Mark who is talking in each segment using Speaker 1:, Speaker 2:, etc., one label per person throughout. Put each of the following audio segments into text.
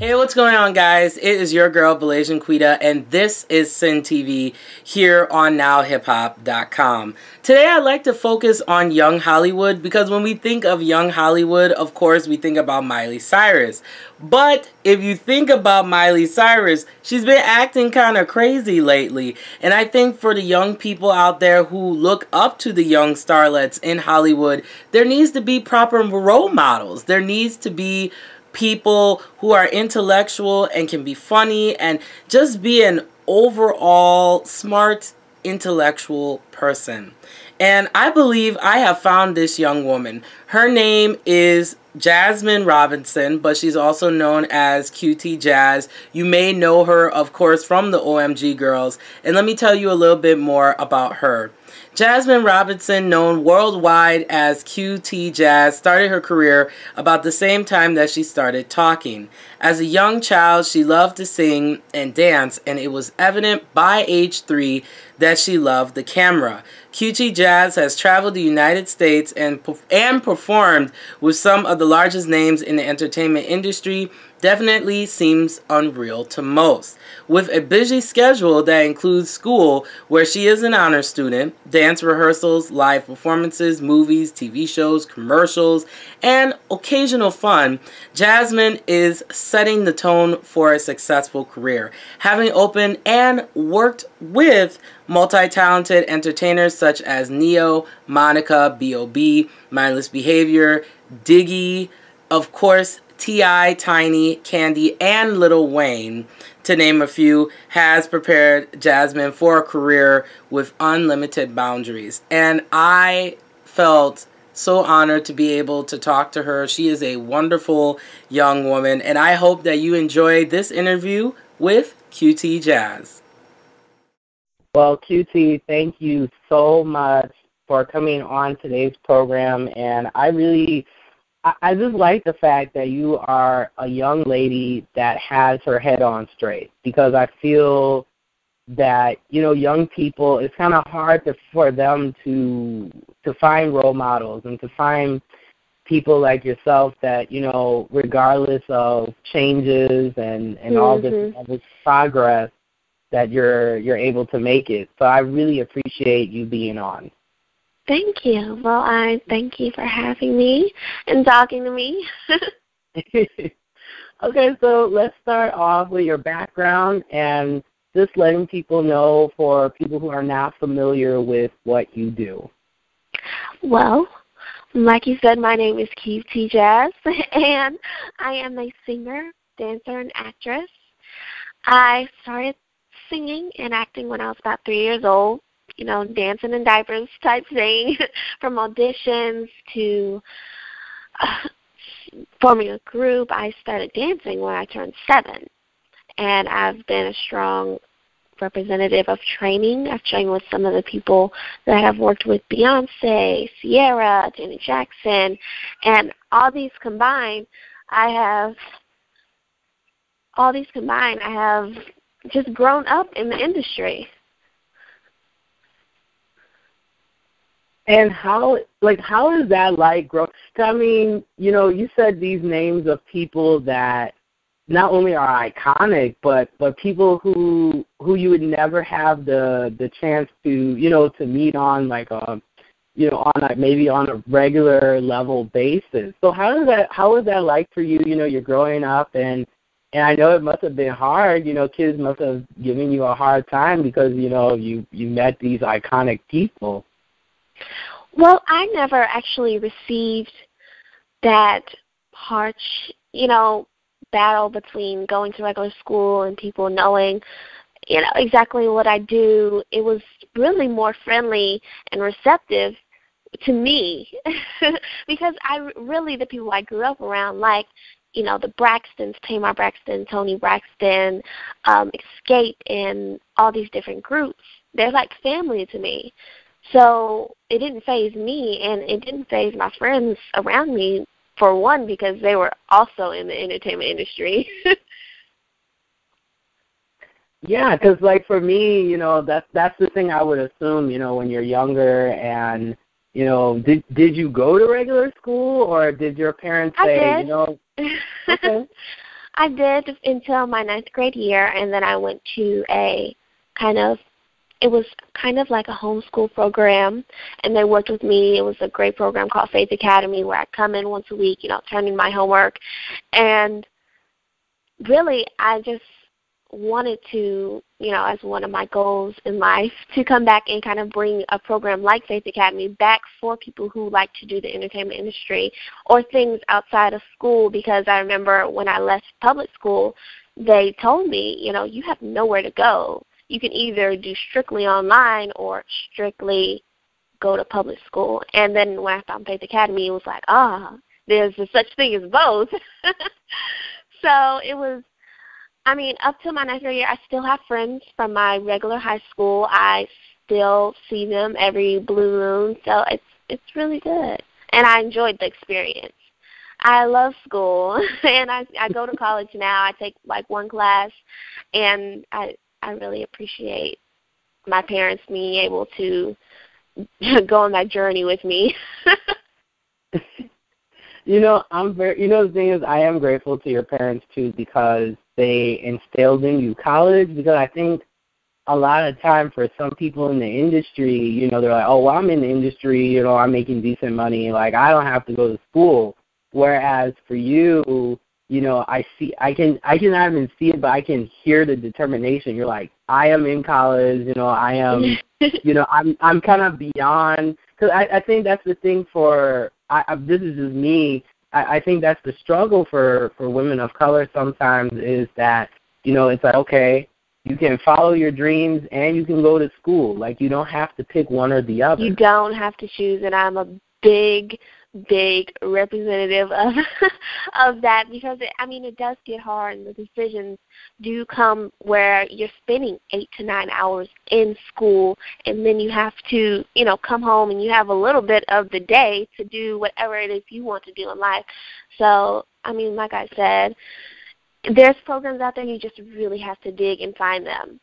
Speaker 1: Hey, what's going on, guys? It is your girl, Belasian Quita, and this is Sin TV here on NowHipHop.com. Today, I'd like to focus on young Hollywood because when we think of young Hollywood, of course, we think about Miley Cyrus. But if you think about Miley Cyrus, she's been acting kind of crazy lately. And I think for the young people out there who look up to the young starlets in Hollywood, there needs to be proper role models. There needs to be people who are intellectual and can be funny and just be an overall smart, intellectual person. And I believe I have found this young woman. Her name is Jasmine Robinson, but she's also known as QT Jazz. You may know her, of course, from the OMG Girls. And let me tell you a little bit more about her. Jasmine Robinson, known worldwide as QT Jazz, started her career about the same time that she started talking. As a young child, she loved to sing and dance, and it was evident by age 3 that she loved the camera. QT Jazz has traveled the United States and performed with some of the largest names in the entertainment industry. Definitely seems unreal to most. With a busy schedule that includes school, where she is an honor student, dance rehearsals, live performances, movies, TV shows, commercials, and occasional fun, Jasmine is setting the tone for a successful career, having opened and worked with multi-talented entertainers such as Neyo, Monica, B.O.B, Mindless Behavior, Diggy, of course, T.I., Tiny, Kandi, and Lil Wayne, to name a few, has prepared Jasmine for a career with unlimited boundaries. And I felt so honored to be able to talk to her. She is a wonderful young woman, and I hope that you enjoy this interview with QT Jazz.
Speaker 2: Well, QT, thank you so much for coming on today's program, and I just like the fact that you are a young lady that has her head on straight, because I feel that, young people, it's kind of hard for them to find role models and to find people like yourself that, regardless of changes and all this progress, that you're able to make it. So I really appreciate you being on.
Speaker 3: Thank you. Well, I thank you for having me and talking to me.
Speaker 2: Okay, so let's start off with your background and just letting people know, for people who are not familiar with what you do.
Speaker 3: Well, like you said, my name is QT Jazz, and I am a singer, dancer, and actress. I started singing and acting when I was about 3 years old. Dancing in diapers type thing, from auditions to forming a group. I started dancing when I turned 7, and I've been a strong representative of training. I've trained with some of the people that have worked with Beyonce, Sierra, Janet Jackson, and all these combined, I have just grown up in the industry.
Speaker 2: And how is that like growing? I mean, you said these names of people that not only are iconic, but people who you would never have the chance to, to meet on maybe on a regular level basis. So how was that like for you? You're growing up, and I know it must have been hard. Kids must have given you a hard time because, you met these iconic people.
Speaker 3: Well, I never actually received that harsh, battle between going to regular school and people knowing, exactly what I do. It was really more friendly and receptive to me because the people I grew up around, like, the Braxtons, Tamar Braxton, Tony Braxton, Escape, and all these different groups, they're like family to me. So it didn't faze me, and it didn't faze my friends around me, for one, because they were also in the entertainment industry.
Speaker 2: Yeah, because, for me, that's the thing I would assume, when you're younger. And, did you go to regular school, or did your parents say,
Speaker 3: I did.
Speaker 2: Okay.
Speaker 3: I did until my ninth grade year, and then I went to it was kind of like a homeschool program, and they worked with me. It was a great program called Faith Academy where I come in once a week, turn in my homework. And really, I just wanted to, as one of my goals in life, to come back and kind of bring a program like Faith Academy back for people who like to do the entertainment industry or things outside of school, because I remember when I left public school, they told me, you have nowhere to go. You can either do strictly online or strictly go to public school. And then when I found Faith Academy, it was like, there's such thing as both. So it was, up to my ninth grade year, I still have friends from my regular high school. I still see them every blue moon, so it's really good. And I enjoyed the experience. I love school, and I go to college now. I take like one class, and I really appreciate my parents being able to go on that journey with me.
Speaker 2: The thing is, I am grateful to your parents too, because they instilled in you college, because I think a lot of time for some people in the industry, they're like, oh, well, I'm in the industry, I'm making decent money, like I don't have to go to school. Whereas for you, I can not even see it, but I can hear the determination. You're like, I am in college, I am, I'm kind of beyond, because I think that's the thing for, this is just me, I think that's the struggle for women of color sometimes, is that, it's like, okay, you can follow your dreams and you can go to school. Like, you don't have to pick one or the other.
Speaker 3: You don't have to choose, and I'm a big representative of that, because it does get hard, and the decisions do come where you're spending 8 to 9 hours in school, and then you have to come home and you have a little bit of the day to do whatever it is you want to do in life. So like I said, there's programs out there, you just really have to dig and find them.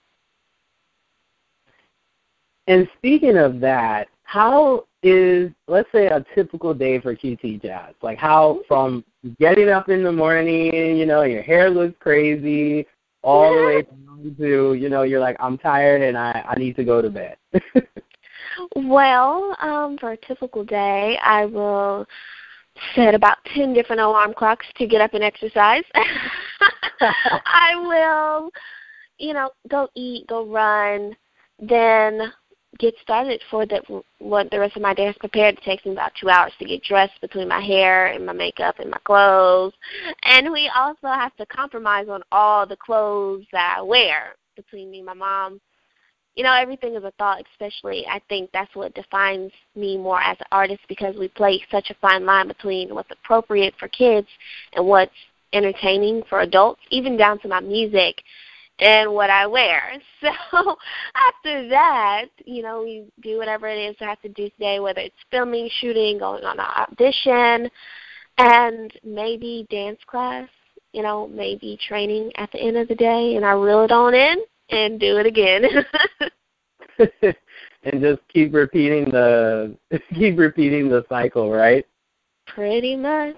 Speaker 2: And speaking of that, how is, let's say, a typical day for QT Jazz? Like, how, from getting up in the morning, your hair looks crazy, all the way down to, you're like, I'm tired and I need to go to bed.
Speaker 3: Well, for a typical day, I will set about 10 different alarm clocks to get up and exercise. I will, go eat, go run, then get started for what the rest of my day is prepared. It takes me about 2 hours to get dressed between my hair and my makeup and my clothes. And we also have to compromise on all the clothes that I wear between me and my mom. Everything is a thought, especially I think that's what defines me more as an artist, because we play such a fine line between what's appropriate for kids and what's entertaining for adults, even down to my music and what I wear. So after that, we do whatever it is I have to do today, whether it's filming, shooting, going on an audition, and maybe dance class, maybe training at the end of the day, and I reel it on in and do it again.
Speaker 2: And just keep repeating the cycle, right?
Speaker 3: Pretty much.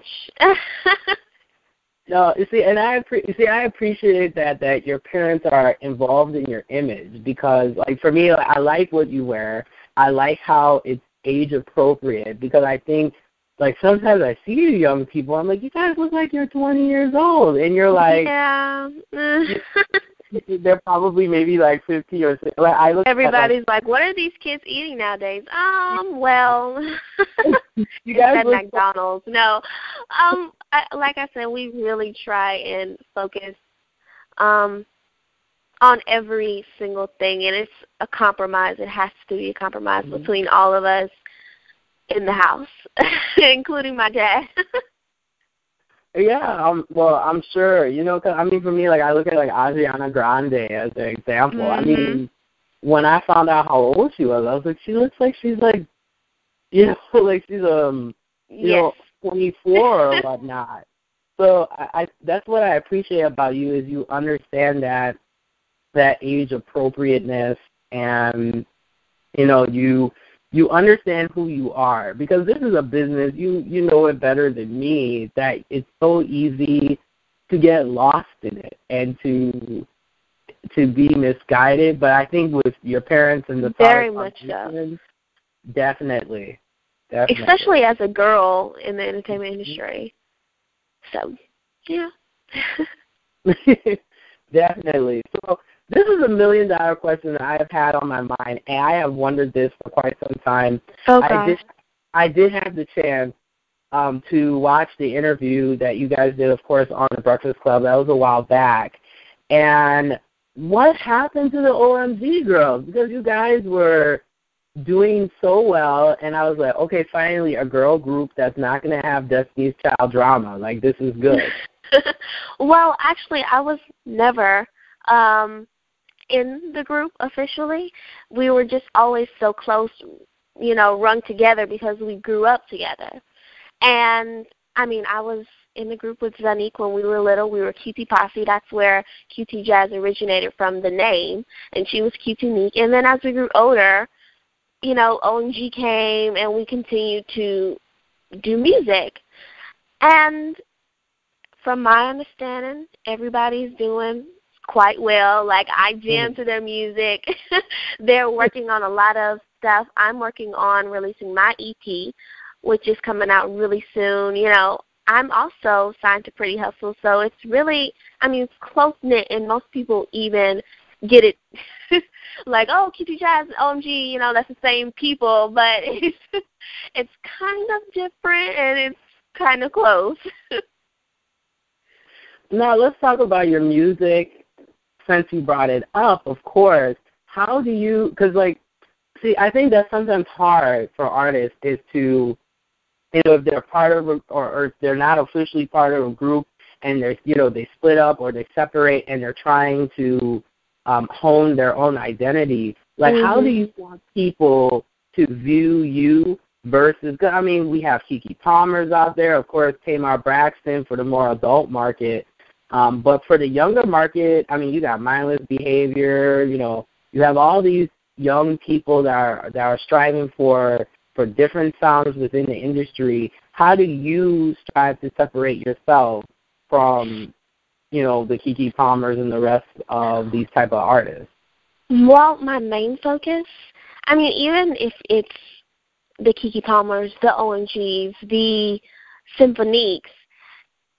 Speaker 2: No, I appreciate that your parents are involved in your image, because, like, for me, I like what you wear. I like how it's age appropriate, because I think, like, sometimes I see you young people, I'm like, you guys look like you're 20 years old, and you're like,
Speaker 3: yeah.
Speaker 2: They're probably maybe like 50 or 60. Like,
Speaker 3: everybody's like, what are these kids eating nowadays? Well,
Speaker 2: you guys
Speaker 3: at McDonald's. No, like I said, we really try and focus on every single thing, and it's a compromise. It has to be a compromise between all of us in the house, including my dad.
Speaker 2: Yeah, well, I'm sure, because, for me, like, I look at, like, Ariana Grande as an example.
Speaker 3: Mm-hmm.
Speaker 2: When I found out how old she was, I was like, she looks like she's, like, like she's,
Speaker 3: yes.
Speaker 2: 24 or whatnot. So that's what I appreciate about you, is you understand that age appropriateness, and, you understand who you are, because this is a business, you know it better than me, that it's so easy get lost in it and to be misguided. But I think with your parents and the
Speaker 3: very much so.
Speaker 2: Definitely.
Speaker 3: Especially as a girl in the entertainment industry. So, yeah.
Speaker 2: Definitely. So this is $1 million question that I have had on my mind, and I have wondered this for quite some time.
Speaker 3: Oh, gosh.
Speaker 2: I did have the chance to watch the interview that you guys did, of course, on the Breakfast Club. That was a while back. And what happened to the OMG girls? Because you guys were doing so well, and I was like, okay, finally a girl group that's not going to have Destiny's Child drama. Like, this is good.
Speaker 3: Well, actually, I was never in the group officially. We were just always so close, rung together because we grew up together. And, I mean, I was in the group with Zanique when we were little. We were QT Posse. That's where QT Jazz originated from, the name. And she was QT Neek. And then as we grew older, OMG came and we continued to do music. And from my understanding, everybody's doing quite well. Like, I jam to their music. They're working on a lot of stuff. I'm working on releasing my EP, which is coming out really soon. I'm also signed to Pretty Hustle, so it's really, it's close-knit, and most people even get it like, oh, QT Jazz, OMG, that's the same people, but it's kind of different, and it's kind of close.
Speaker 2: Now, let's talk about your music. Since you brought it up, of course, how do you, because, I think that's sometimes hard for artists is to, if they're part of or if they're not officially part of a group and they're, they split up or they separate and they're trying to hone their own identity. Like, how do you want people to view you versus, we have Keke Palmer's out there, of course, Tamar Braxton for the more adult market. But for the younger market, you got Mindless Behavior, you have all these young people that are striving for different sounds within the industry. How do you strive to separate yourself from, the Keke Palmers and the rest of these type of artists?
Speaker 3: Well, my main focus, even if it's the Keke Palmers, the OMGs, the Symphoniques,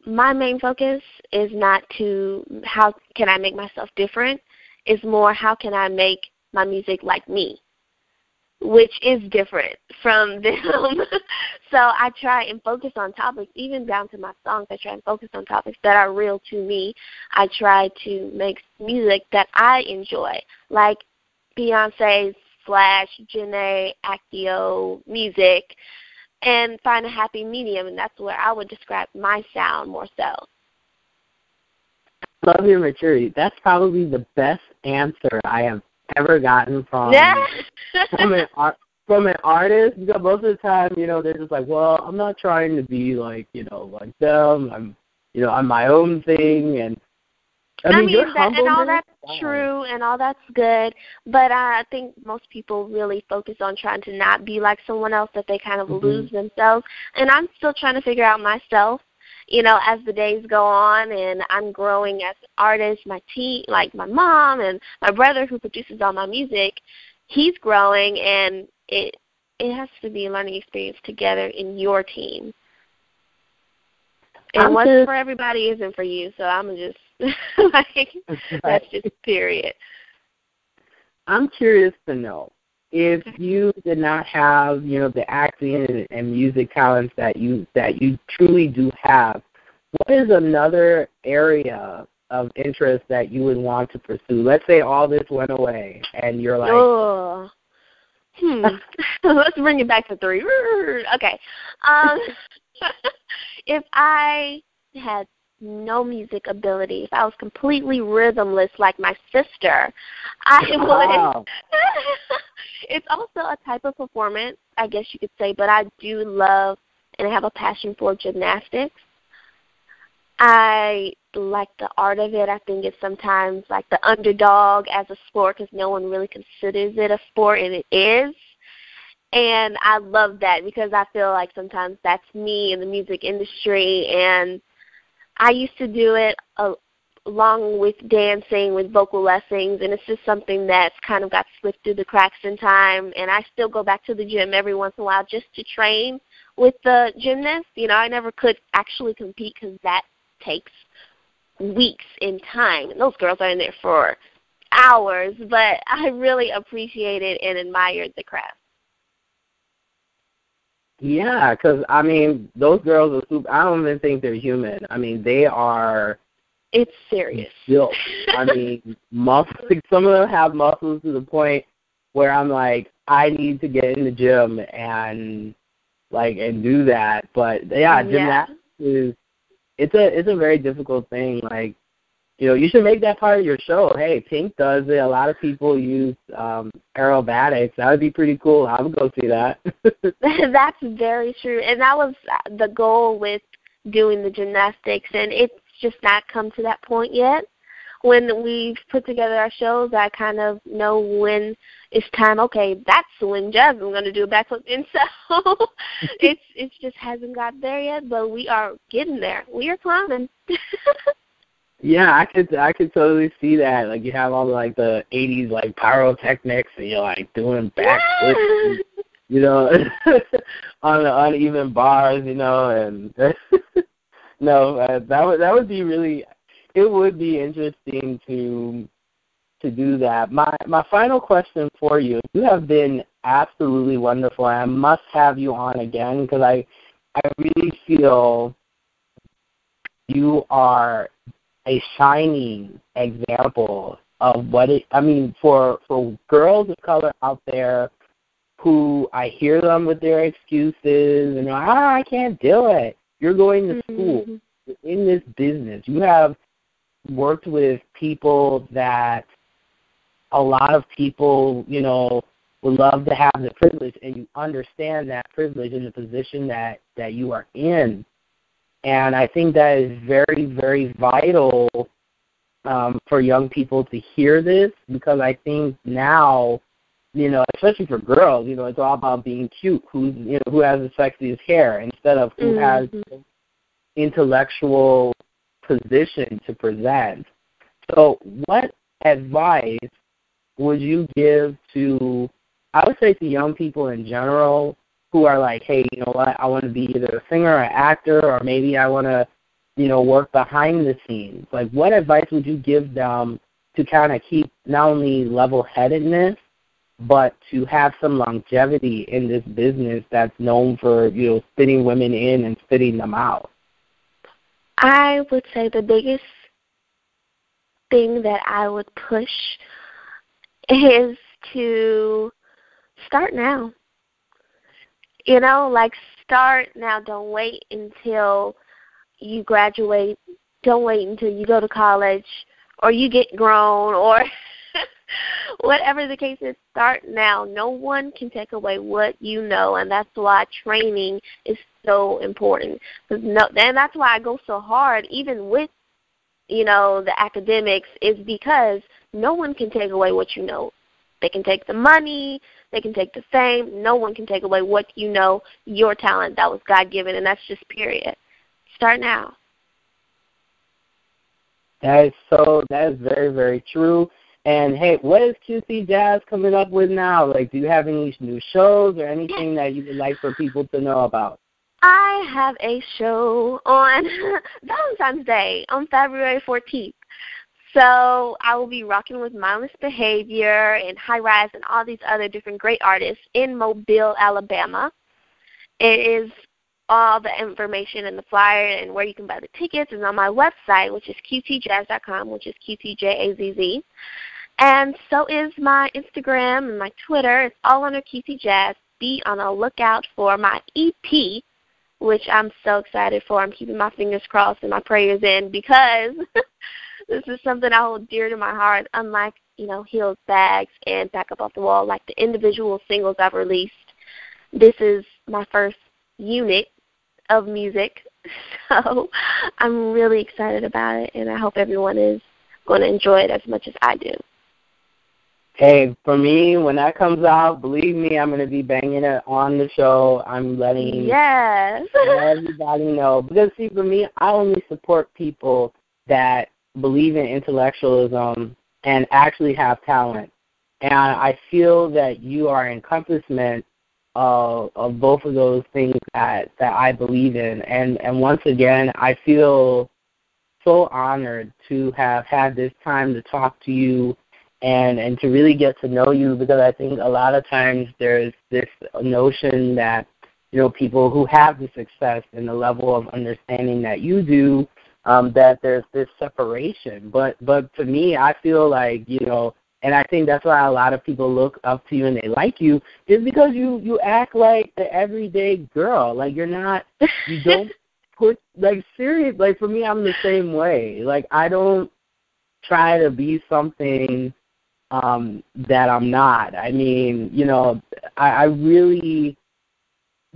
Speaker 3: my main focus is not to how can I make myself different. It's more how can I make my music like me, which is different from them. So I try and focus on topics, even down to my songs. I try and focus on topics that are real to me. I try to make music that I enjoy, like Beyonce's / Janae Actio music, and find a happy medium, and that's where I would describe my sound more so.
Speaker 2: I love your maturity. That's probably the best answer I have ever gotten from from an artist, because most of the time, they're just like, well, I'm not trying to be like them. I'm my own thing, and
Speaker 3: and all that's true, and all that's good, but I think most people really focus on trying to not be like someone else, that they kind of lose themselves, and I'm still trying to figure out myself, as the days go on, and I'm growing as an artist. My team, like my mom and my brother who produces all my music, he's growing, and it has to be a learning experience together in your team. And what's for everybody isn't for you, so I'm just that's just period.
Speaker 2: I'm curious to know, if you did not have, the acting and music talents that you truly do have, what is another area of interest that you would want to pursue? Let's say all this went away and you're like,
Speaker 3: let's bring it back to 3. Okay. If I had no music ability, if I was completely rhythmless like my sister, I would. It's also a type of performance, I guess you could say, but I do love and have a passion for gymnastics. I like the art of it. I think it's sometimes like the underdog as a sport, because no one really considers it a sport, and it is. And I love that, because I feel like sometimes that's me in the music industry, and I used to do it along with dancing, with vocal lessons, and it's just something that's kind of got slipped through the cracks in time. And I still go back to the gym every once in a while just to train with the gymnast. You know, I never could actually compete because that takes weeks in time. And those girls are in there for hours, but I really appreciated and admired the craft.
Speaker 2: Yeah, because, I mean, those girls are super. I don't even think they're human. I mean, they are.
Speaker 3: It's serious.
Speaker 2: Built. I mean, muscles. Some of them have muscles to the point where I'm like, I need to get in the gym and do that. But yeah, gymnastics it's a very difficult thing. Like, you know, you should make that part of your show. Hey, Pink does it. A lot of people use aerobatics. That would be pretty cool. I would go see that.
Speaker 3: That's very true. And that was the goal with doing the gymnastics. And it's just not come to that point yet. When we've put together our shows, I kind of know when it's time. Okay, that's when Jasmine's going to do a backflip. And so it just hasn't got there yet, but we are getting there. We are climbing.
Speaker 2: Yeah, I could totally see that. Like, you have all the 80s like pyrotechnics, and you're like doing backflips, you know, on the uneven bars, you know, and no, that would be really. It would be interesting to do that. My final question for you: you have been absolutely wonderful. I must have you on again because I really feel you are a shining example of what it, I mean, for girls of color out there who I hear them with their excuses and I can't do it. You're going to school. You're in this business. You have worked with people that a lot of people, you know, would love to have the privilege, and you understand that privilege in the position that you are in. And I think that is very, very vital for young people to hear this, because I think now, you know, especially for girls, you know, it's all about being cute, who has the sexiest hair, instead of who has intellectual position to present. So what advice would you give to, I would say to young people in general, who are like, hey, you know what, I want to be either a singer or an actor, or maybe I want to, you know, work behind the scenes. Like, what advice would you give them to kind of keep not only level-headedness, but to have some longevity in this business that's known for, you know, spitting women in and spitting them out?
Speaker 3: I would say the biggest thing that I would push is to start now. You know, like, start now. Don't wait until you graduate. Don't wait until you go to college or you get grown or whatever the case is. Start now. No one can take away what you know, and that's why training is so important. And that's why I go so hard, even with, you know, the academics, is because no one can take away what you know. They can take the money, they can take the fame. No one can take away what you know, your talent that was God-given, and that's just period. Start now.
Speaker 2: That is very, very true. And, hey, what is QC Jazz coming up with now? Like, do you have any new shows or anything that you would like for people to know about?
Speaker 3: I have a show on Valentine's Day on February 14th. So I will be rocking with Mindless Behavior and High Rise and all these other different great artists in Mobile, Alabama. It is all the information and the flyer and where you can buy the tickets is on my website, which is qtjazz.com, which is QTJAZZ. And so is my Instagram and my Twitter. It's all under QT Jazz. Be on the lookout for my EP, which I'm so excited for. I'm keeping my fingers crossed and my prayers in, because this is something I hold dear to my heart, unlike, you know, Heels, Bags, and Back Up Off the Wall, like the individual singles I've released. This is my first unit of music, so I'm really excited about it, and I hope everyone is going to enjoy it as much as I do.
Speaker 2: Hey, for me, when that comes out, believe me, I'm going to be banging it on the show. I'm letting everybody know. Because, see, for me, I only support people that believe in intellectualism and actually have talent. And I feel that you are an encompassment of both of those things that I believe in. And once again, I feel so honored to have had this time to talk to you and to really get to know you, because I think a lot of times there's this notion that, you know, people who have the success and the level of understanding that you do, that there's this separation. But to me, I feel like, you know, and I think that's why a lot of people look up to you and they like you, is because you act like the everyday girl. Like, you're not, you don't put, like, serious. Like, for me, I'm the same way. Like, I don't try to be something that I'm not. I mean, you know, I really,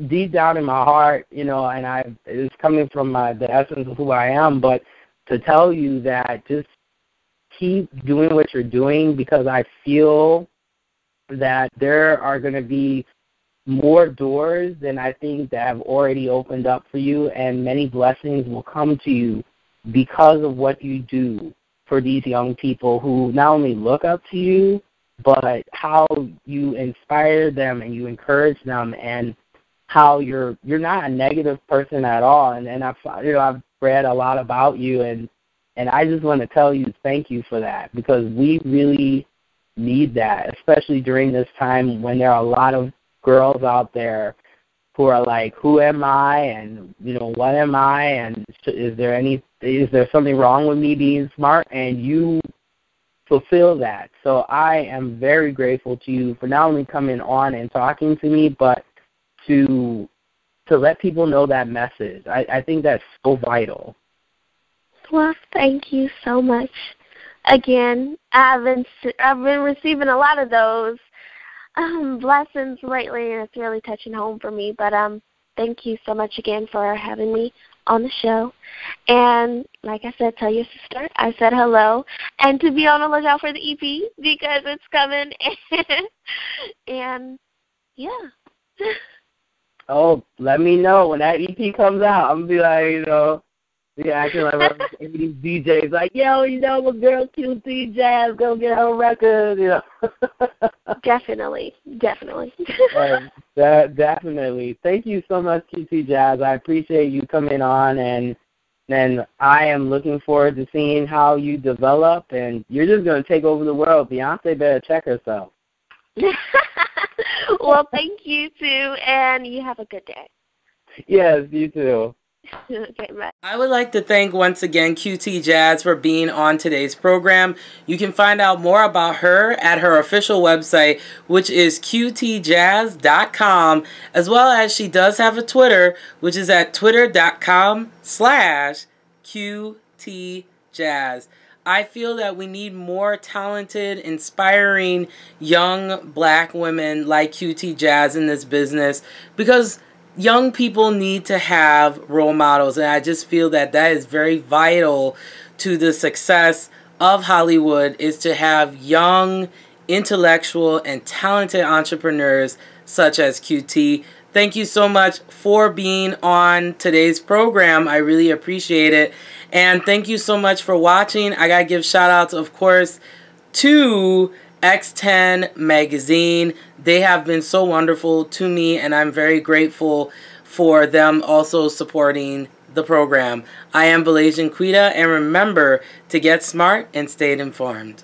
Speaker 2: deep down in my heart, you know, and it's coming from the essence of who I am, but to tell you that just keep doing what you're doing, because I feel that there are going to be more doors than I think that have already opened up for you, and many blessings will come to you because of what you do for these young people who not only look up to you, but how you inspire them and you encourage them, and how you're not a negative person at all. And I've read a lot about you, and I just want to tell you thank you for that, because we really need that, especially during this time when there are a lot of girls out there who are like, who am I, and, you know, what am I, and is there something wrong with me being smart? And you fulfill that. So I am very grateful to you for not only coming on and talking to me, but to let people know that message. I think that's so vital.
Speaker 3: Well, thank you so much. Again, I've been receiving a lot of those blessings lately, and it's really touching home for me. But thank you so much again for having me on the show. And like I said, tell your sister I said hello, and to be on the lookout for the EP, because it's coming. And yeah.
Speaker 2: Oh, let me know when that EP comes out. I'm gonna be like, you know, acting like one of these DJs, like, yo, you know, my girl QT Jazz, go get her record, you know.
Speaker 3: Definitely.
Speaker 2: Definitely. Thank you so much, QT Jazz. I appreciate you coming on, and I am looking forward to seeing how you develop, and you're just going to take over the world. Beyonce better check herself.
Speaker 3: Well, thank you, too, and you have a good day.
Speaker 2: Yes, you too.
Speaker 3: Okay, bye.
Speaker 1: I would like to thank once again QT Jazz for being on today's program. You can find out more about her at her official website, which is qtjazz.com, as well as she does have a Twitter, which is at twitter.com/qtjazz. I feel that we need more talented, inspiring young black women like QT Jazz in this business, because young people need to have role models, and I just feel that that is very vital to the success of Hollywood, is to have young, intellectual, and talented entrepreneurs such as QT. Thank you so much for being on today's program. I really appreciate it. And thank you so much for watching. I got to give shout outs, of course, to X10 Magazine. They have been so wonderful to me, and I'm very grateful for them also supporting the program. I am Belasian Quita, and remember to get smart and stay informed.